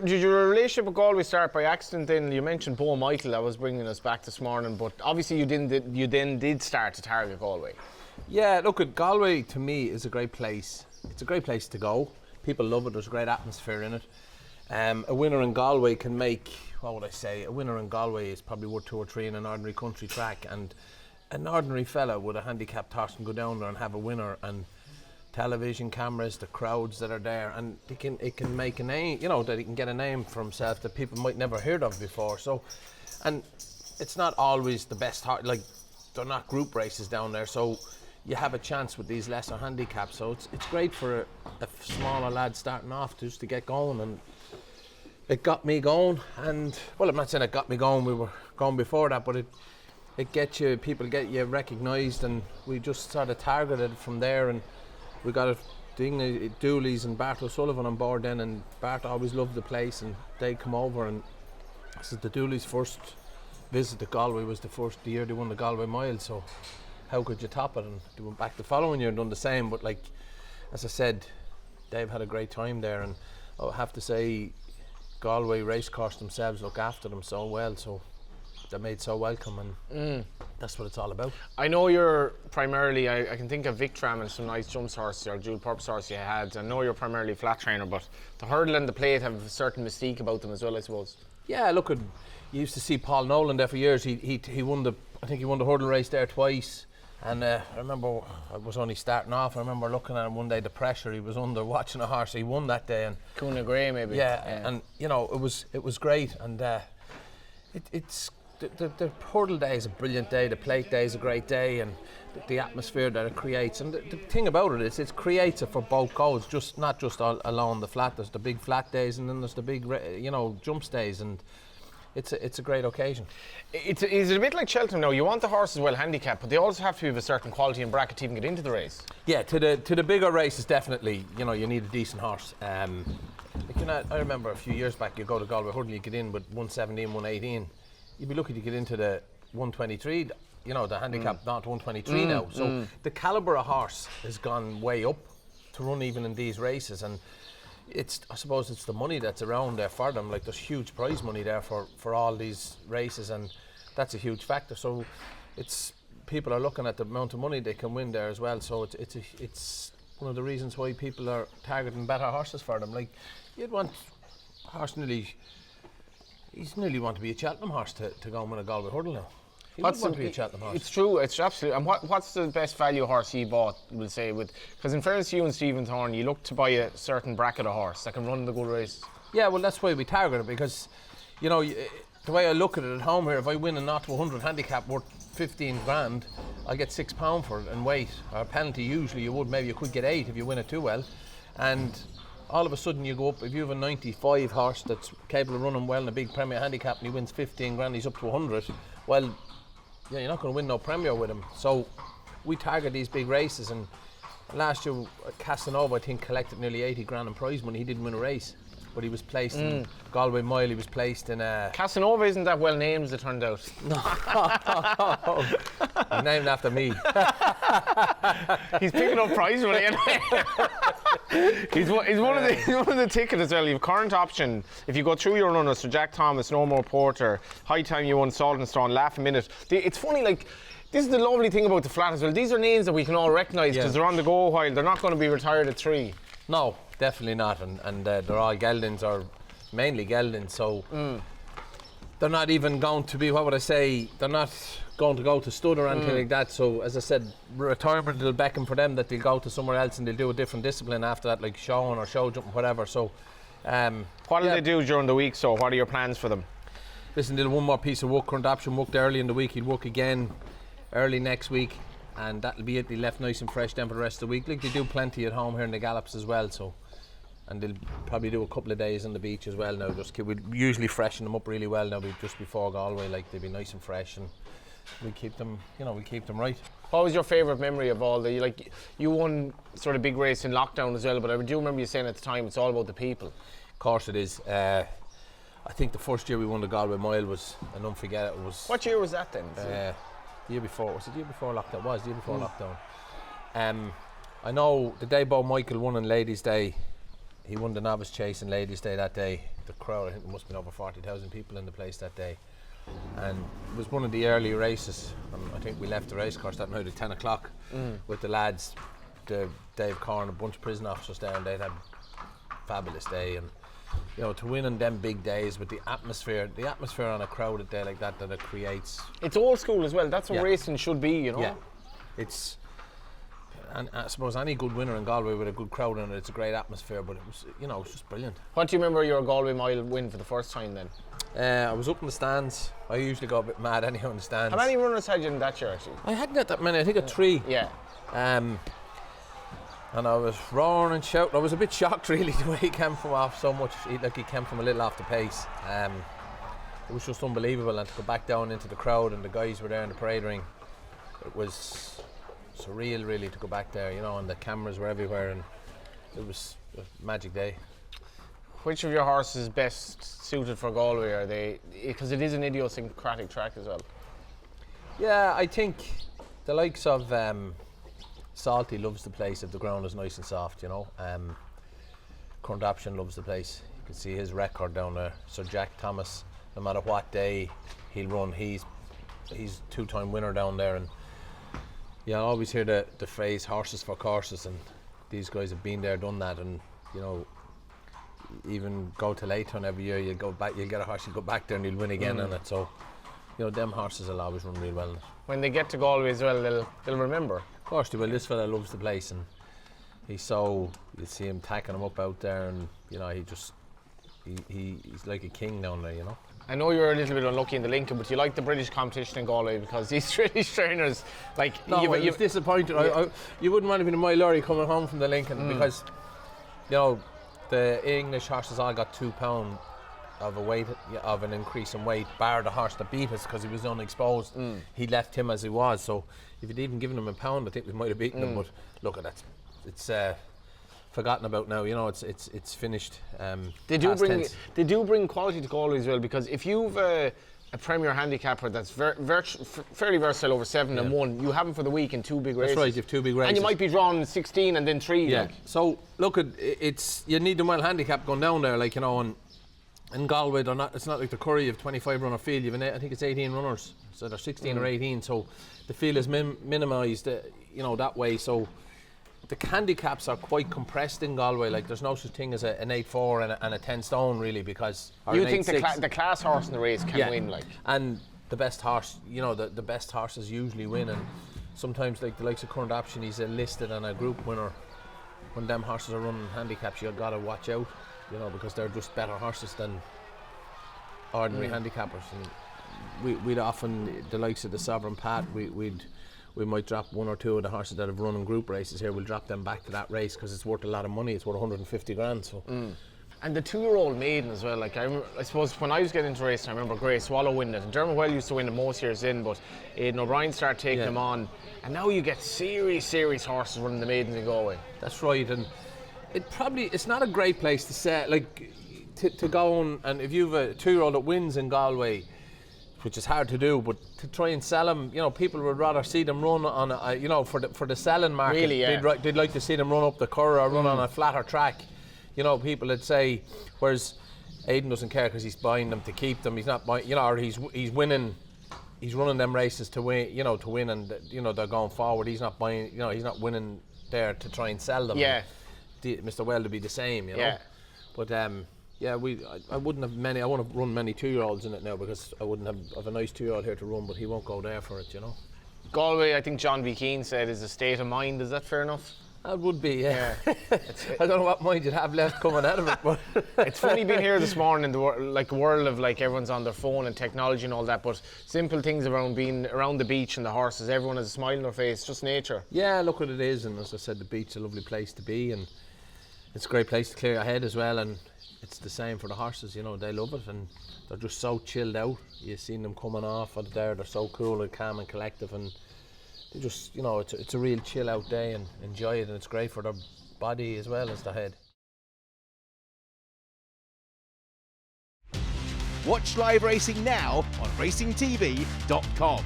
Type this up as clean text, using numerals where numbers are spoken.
Did your relationship with Galway start by accident then? You mentioned Bo Michael, that was bringing us back this morning, but obviously you then did start to target Galway. Yeah, look, Galway to me is a great place. It's a great place to go. People love it, there's a great atmosphere in it. A winner in Galway can make, what would I say, a winner in Galway is probably worth 2 or 3 in an ordinary country track, and an ordinary fella with a handicapped horse can go down there and have a winner, and television cameras, the crowds that are there, and it can make a name, you know, that he can get a name for himself that people might never heard of before. So, and it's not always the best horse, like they're not group races down there, so you have a chance with these lesser handicaps. So it's great for a smaller lad starting off just to get going, and it got me going. And well, I'm not saying it got me going, we were going before that, but it gets you, people get you recognised, and we just sort of targeted from there. And we got a thing, Dooley's and Bart O'Sullivan on board then, and Bart always loved the place, and they'd come over, and this is the Dooley's first visit to Galway, was the year they won the Galway Mile, so how could you top it? And they went back the following year and done the same, but like, as I said, they've had a great time there, and I have to say Galway Racecourses themselves look after them so well, so they're made so welcome, and that's what it's all about. I know you're primarily, I can think of Victram and some nice jumps horses or dual purpose horses you had. I know you're primarily flat trainer, but the hurdle and the plate have a certain mystique about them as well, I suppose. Yeah, look, you used to see Paul Nolan there for years. He won I think he won the hurdle race there twice. And I remember I was only starting off. I remember looking at him one day, the pressure he was under watching a horse. He won that day, and Cuna Gray maybe. Yeah, and you know it was great. And it's the hurdle day is a brilliant day. The plate day is a great day, and the atmosphere that it creates. And the thing about it is, it creates it for both goals. Not just all along the flat. There's the big flat days, and then there's the big jumps days, and it's a great occasion. Is it a bit like Cheltenham now? You want the horses well handicapped, but they also have to be of a certain quality and bracket to even get into the race. Yeah, to the bigger races, definitely. You know, you need a decent horse. I remember a few years back, you go to Galway Hurdle, you get in with 117, 118. You'd be lucky to get into the 123. You know, the handicap not 123 now. So the calibre of horse has gone way up to run even in these races, and I suppose it's the money that's around there for them. Like, there's huge prize money there for all these races, and that's a huge factor. So people are looking at the amount of money they can win there as well. So it's one of the reasons why people are targeting better horses for them. Like, you'd want a horse nearly want to be a Cheltenham horse to go and win a Galway Hurdle now. It's true, it's absolutely. And what's the best value horse you bought, we'll say, because in fairness to you and Stephen Thorne, you look to buy a certain bracket of horse that can run the good race. Yeah, well, that's why we target it, because, you know, the way I look at it at home here, if I win a 0 to 100 handicap worth 15 grand, I get £6 for it and weight, or a penalty. Usually you could get 8 if you win it too well. And all of a sudden you go up, if you have a 95 horse that's capable of running well in a big Premier handicap and he wins 15 grand, he's up to 100, well, yeah, you're not going to win no Premier with him. So we target these big races, and last year CASANOVA, I think, collected nearly 80 grand in prize money. He didn't win a race, but he was placed in Galway Mile. He was placed in CASANOVA isn't that well named, as it turned out. No. He's named after me. He's picking up prize money anyway. He's one of the tickets as well. You have current option. If you go through your runners, so Jack Thomas, No More Porter, High Time you won SALTONSTALL, Laugh a Minute. It's funny, like, this is the lovely thing about the flat as well. These are names that we can all recognise because they're on the go a while. They're not going to be retired at 3. No, definitely not. And they're all geldings, or mainly geldings. So they're not even going to be, what would I say, they're not going to go to stud or anything like that. So, as I said, retirement will beckon for them, that they'll go to somewhere else and they'll do a different discipline after that, like showing or show jumping, whatever. So what do they do during the week? So what are your plans for them? Listen, they'll one more piece of work. Current option worked early in the week. He'll work again early next week, and that'll be it. They left nice and fresh then for the rest of the week. Like, they do plenty at home here in the Gallops as well, so, and they'll probably do a couple of days on the beach as well now. We usually freshen them up really well now, just before Galway. Like, they'll be nice and fresh, and we keep them, we keep them right. What was your favourite memory of all the, like, you won sort of big race in lockdown as well, but I do remember you saying at the time it's all about the people. Of course it is. I think the first year we won the Galway Mile was an unforgettable. What year was that then? The year before. Was it the year before lockdown? It was the year before lockdown. I know the day Bo Michael won on Ladies' Day, he won the Novice Chase in Ladies' Day that day. The crowd, I think there must have been over 40,000 people in the place that day. And it was one of the early races. I think we left the race course that night at 10 o'clock with the lads, Dave Corn, a bunch of prison officers there, and they'd had a fabulous day. And you know, to win on them big days with the atmosphere on a crowded day like that it creates. It's old school as well. That's what racing should be, you know. Yeah, it's. And I suppose any good winner in Galway with a good crowd in it, it's a great atmosphere. But it was, you know, it's just brilliant. What do you remember your Galway Mile win for the first time then? I was up in the stands. I usually go a bit mad anyhow in the stands. How many runners had you in that year actually? I hadn't got that many. I think at 3. Yeah. And I was roaring and shouting. I was a bit shocked really the way he came from off so much. He came from a little off the pace. It was just unbelievable, and to go back down into the crowd and the guys were there in the parade ring, it was surreal really to go back there, you know, and the cameras were everywhere, and it was a magic day. Which of your horses is best suited for Galway? Are they, because it is an idiosyncratic track as well? Yeah, I think the likes of Salty loves the place if the ground is nice and soft, you know. Current Option loves the place. You can see his record down there. Sir Jack Thomas, no matter what day he'll run, he's 2-time winner down there. And yeah, I always hear the phrase horses for courses, and these guys have been there, done that, and you know, even go to Leighton every year, you'll go back, you'll get a horse, you'll go back there and you'll win again on it. So, you know, them horses will always run real well. When they get to Galway as well, they'll remember. Of course they will. This fella loves the place, and you see him tacking him up out there, and you know, he's like a king down there, you know. I know you're a little bit unlucky in the Lincoln, but you like the British competition in Galway because these British trainers, like, no, I was disappointed. Yeah. You wouldn't want to be in my lorry coming home from the Lincoln because, you know, the English horses all got £2 of an increase in weight, bar the horse that beat us because he was unexposed. He left him as he was. So if you'd even given him £1, I think we might have beaten him. But look at that, it's forgotten about now. You know, it's finished. They do bring quality to Galway as well, because if you've a premier handicapper that's fairly versatile over 7 and 1, you have him for the week in 2 big races. That's right, you have 2 big races. And you might be drawn 16 and then 3. Yeah. Like. So look, you need the mile handicap going down there, like, you know, and in Galway it's not like the Curry, you have 25 runner field, you have I think it's 18 runners, so they're 16 or 18, so the field is minimised, you know, that way. So the handicaps are quite compressed in Galway. Like, there's no such thing as an 8-4 and a 10 stone really, because you think the class horse in the race can win, like, and the best horse, you know, the best horses usually win. And sometimes, like the likes of Current Option, he's a listed and a group winner. When them horses are running handicaps, you've got to watch out, you know, because they're just better horses than ordinary handicappers. And we'd often, the likes of the Sovereign Pat, we might drop 1 or 2 of the horses that have run in group races here. We'll drop them back to that race because it's worth a lot of money. It's worth 150 grand. So. And the 2-year-old maiden as well. Like, I suppose when I was getting into racing, I remember Grey Swallow winning it, and Dermot Well used to win it most years in, but Aidan O'Brien started taking them on, and now you get serious horses running the maidens in Galway. That's right, and it's not a great place to say, like, to go on, and if you've a 2-year-old that wins in Galway, which is hard to do, but to try and sell them, you know, people would rather see them run on you know, for the selling market. Really, yeah. They'd like to see them run up the Curragh or run on a flatter track. You know, people would say, whereas Aidan doesn't care because he's buying them to keep them. He's not buying, you know, or he's winning, he's running them races to win, you know, and you know, they're going forward. He's not buying, you know, he's not winning there to try and sell them. Yeah. Mr. Well to be the same, you know. Yeah. But yeah, I wouldn't have many. I won't have run many 2-year-olds in it now because I wouldn't have a nice 2-year-old here to run, but he won't go there for it, you know. Galway, I think John V. Keane said, is a state of mind. Is that fair enough? That would be, yeah. I don't know what mind you'd have left coming out of it, but it's funny being here this morning in the world of, like, everyone's on their phone and technology and all that, but simple things around being around the beach and the horses, everyone has a smile on their face, just nature. Yeah, look what it is, and as I said, the beach is a lovely place to be, and it's a great place to clear your head as well, and it's the same for the horses, you know, they love it, and they're just so chilled out. You've seen them coming off out there, they're so cool and calm and collective, and they just, you know, it's a real chill out day and enjoy it, and it's great for their body as well as their head. Watch live racing now on racingtv.com.